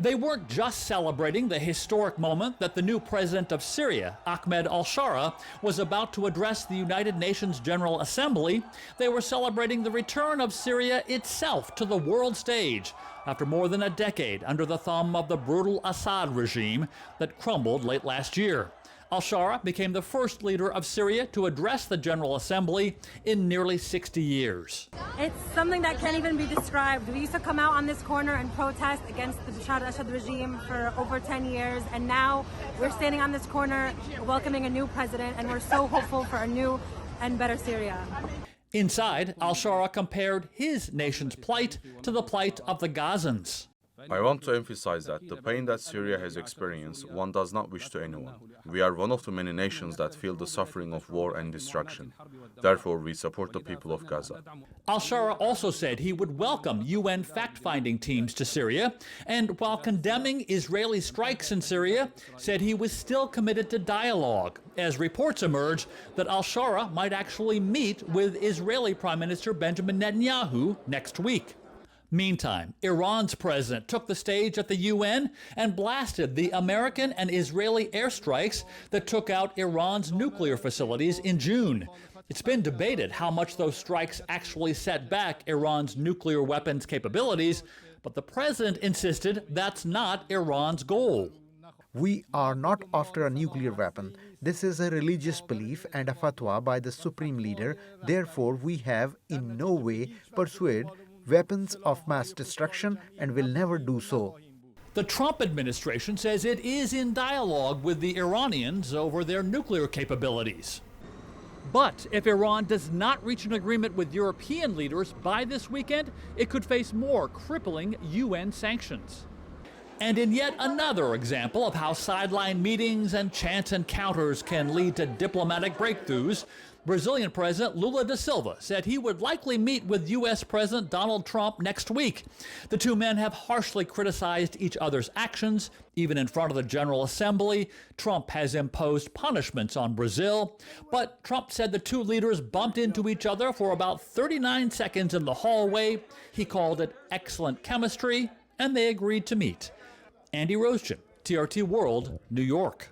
They weren't just celebrating the historic moment that the new president of Syria, Ahmed Alsharaa, was about to address the United Nations General Assembly. They were celebrating the return of Syria itself to the world stage after more than a decade under the thumb of the brutal Assad regime that crumbled late last year. Alsharaa became the first leader of Syria to address the General Assembly in nearly 60 years. It's something that can't even be described. We used to come out on this corner and protest against the Bashar al-Assad regime for over 10 years, and now we're standing on this corner welcoming a new president, and we're so hopeful for a new and better Syria. Inside, Alsharaa compared his nation's plight to the plight of the Gazans. I want to emphasize that the pain that Syria has experienced, one does not wish to anyone. We are one of the many nations that feel the suffering of war and destruction. Therefore, we support the people of Gaza. Alsharaa also said he would welcome UN fact-finding teams to Syria, and while condemning Israeli strikes in Syria, said he was still committed to dialogue, as reports emerge that Alsharaa might actually meet with Israeli Prime Minister Benjamin Netanyahu next week. Meantime, Iran's president took the stage at the UN and blasted the American and Israeli airstrikes that took out Iran's nuclear facilities in June. It's been debated how much those strikes actually set back Iran's nuclear weapons capabilities, but the president insisted that's not Iran's goal. We are not after a nuclear weapon. This is a religious belief and a fatwa by the supreme leader. Therefore, we have in no way pursued weapons of mass destruction and will never do so. The Trump administration says it is in dialogue with the Iranians over their nuclear capabilities. But if Iran does not reach an agreement with European leaders by this weekend, it could face more crippling UN sanctions. And in yet another example of how sideline meetings and chance encounters can lead to diplomatic breakthroughs, Brazilian President Lula da Silva said he would likely meet with U.S. President Donald Trump next week. The two men have harshly criticized each other's actions. Even in front of the General Assembly, Trump has imposed punishments on Brazil. But Trump said the two leaders bumped into each other for about 39 seconds in the hallway. He called it excellent chemistry, and they agreed to meet. Andy Roesgen, TRT World, New York.